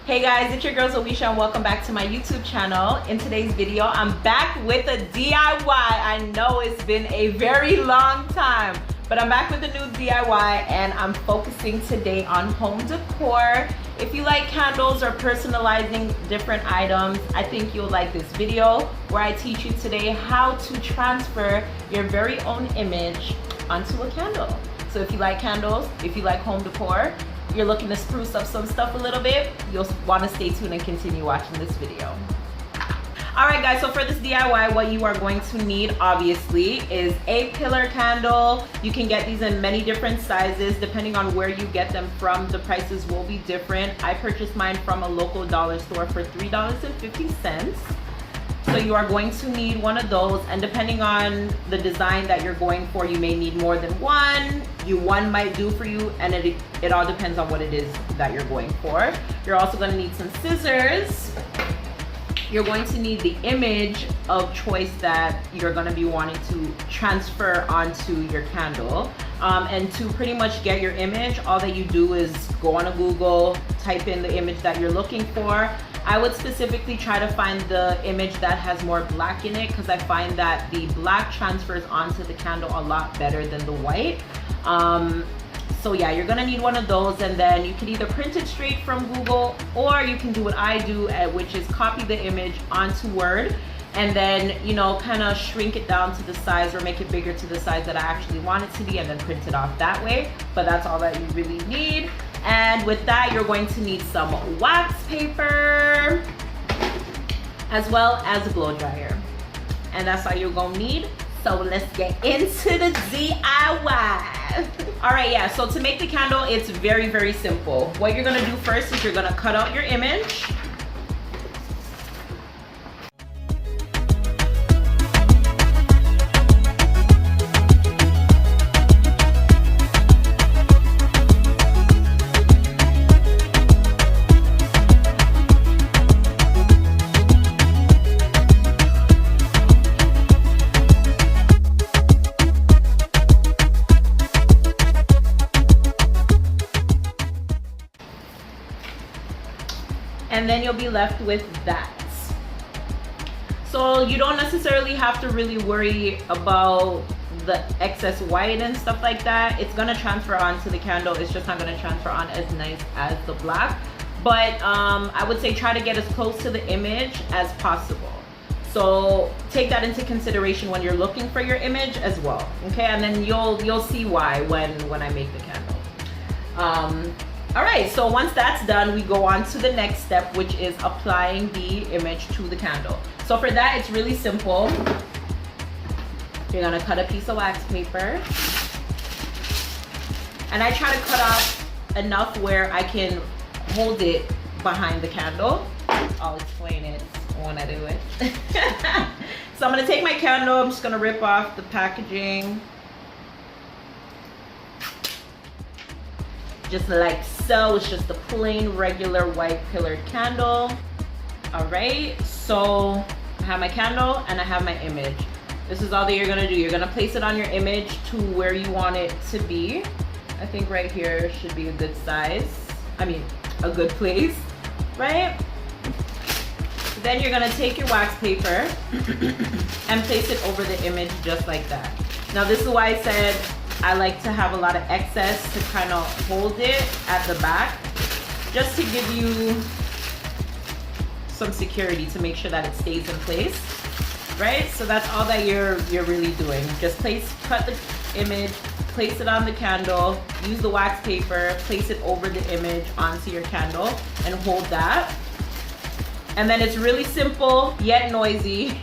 Hey guys, it's your girl Zoeshaaa and welcome back to my YouTube channel. In today's video, I'm back with a DIY. I know it's been a very long time, but I'm back with a new DIY and I'm focusing today on home decor. If you like candles or personalizing different items, I think you'll like this video where I teach you today how to transfer your very own image onto a candle. So if you like candles, if you like home decor, you're looking to spruce up some stuff a little bit, you'll want to stay tuned and continue watching this video. Alright guys, so for this DIY, what you are going to need obviously is a pillar candle. You can get these in many different sizes. Depending on where you get them from, the prices will be different. I purchased mine from a local dollar store for $3.50. So you are going to need one of those, and depending on the design that you're going for, you may need more than one. One might do for you, and it all depends on what it is that you're going for. You're also going to need some scissors. You're going to need the image of choice that you're going to be wanting to transfer onto your candle. And to pretty much get your image, all that you do is go on a Google, type in the image that you're looking for. I would specifically try to find the image that has more black in it, because I find that the black transfers onto the candle a lot better than the white. So yeah, you're gonna need one of those, and then you can either print it straight from Google, or you can do what I do, which is copy the image onto Word, and then, you know, kind of shrink it down to the size or make it bigger to the size that I actually want it to be, and then print it off that way. But that's all that you really need. And with that, you're going to need some wax paper, as well as a blow dryer. And that's all you're gonna need. So let's get into the DIY. All right, yeah, so to make the candle, it's very, very simple. What you're gonna do first is you're gonna cut out your image. And then you'll be left with that. So you don't necessarily have to really worry about the excess white and stuff like that. It's gonna transfer onto the candle. It's just not gonna transfer on as nice as the black. But I would say try to get as close to the image as possible. So take that into consideration when you're looking for your image as well. Okay, and then you'll see why when I make the candle. All right, so once that's done, we go on to the next step, which is applying the image to the candle. So for that, it's really simple. You're gonna cut a piece of wax paper. And I try to cut off enough where I can hold it behind the candle. I'll explain it when I do it. So I'm gonna take my candle, I'm just gonna rip off the packaging. Just like so. It's just a plain regular white pillar candle. All right, so I have my candle and I have my image. This is all that you're gonna do. You're gonna place it on your image to where you want it to be. I think right here should be a good size. I mean, a good place, right? Then you're gonna take your wax paper and place it over the image just like that. Now this is why I said I like to have a lot of excess to kind of hold it at the back, just to give you some security to make sure that it stays in place, right? So that's all that you're really doing. Just cut the image, place it on the candle, use the wax paper, place it over the image onto your candle, and hold that. And then it's really simple yet noisy.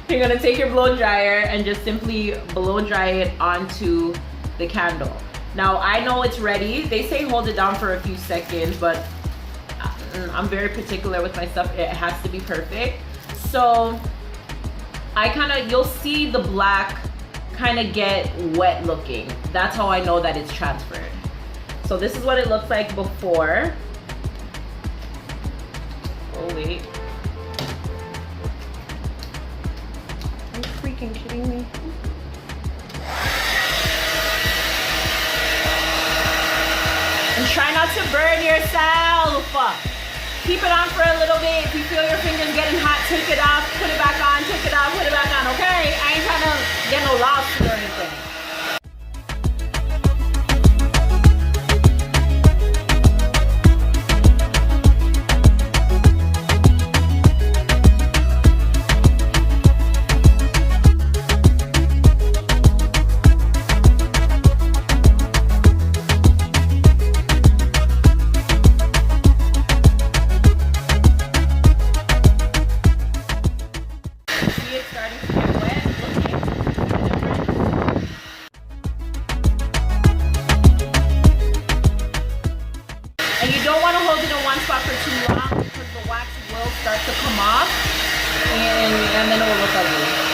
You're gonna take your blow dryer and just simply blow dry it onto the candle. Now I know it's ready. They say hold it down for a few seconds, but I'm very particular with my stuff. It has to be perfect. So you'll see the black kind of get wet looking. That's how I know that it's transferred. So this is what it looks like before. Oh wait. Are you freaking kidding me? And try not to burn yourself. Keep it on for a little bit. If you feel your fingers getting hot, take it off, put it back on, take it off, put it back on, okay? I ain't trying to get no lawsuit or anything. And you don't want to hold it in one spot for too long because the wax will start to come off and then it will look ugly.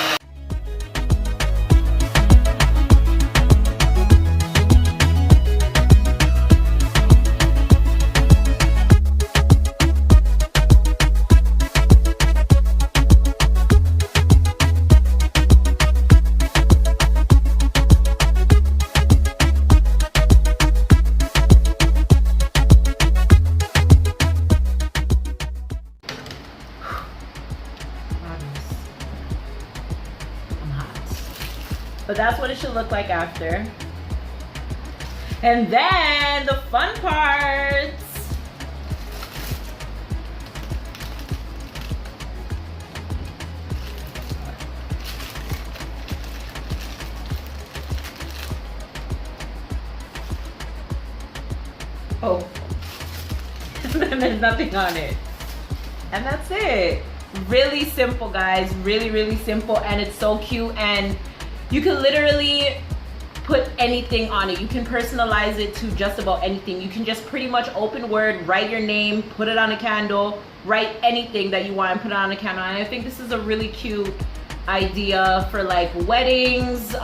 But that's what it should look like after. And then the fun parts. Oh, and then there's nothing on it. And that's it. Really simple, guys. Really, really simple. And it's so cute. And you can literally put anything on it. You can personalize it to just about anything. You can just pretty much open Word, write your name, put it on a candle, write anything that you want and put it on a candle. And I think this is a really cute idea for like weddings,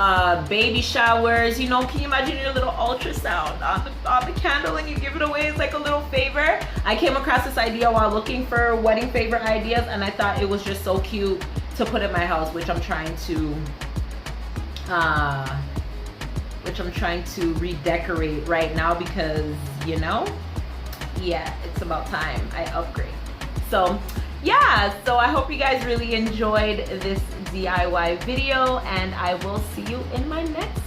baby showers. You know, can you imagine your little ultrasound on the candle and you give it away as like a little favor? I came across this idea while looking for wedding favor ideas, and I thought it was just so cute to put in my house, which I'm trying to redecorate right now because, you know, yeah, it's about time I upgrade. So yeah, so I hope you guys really enjoyed this DIY video, and I will see you in my next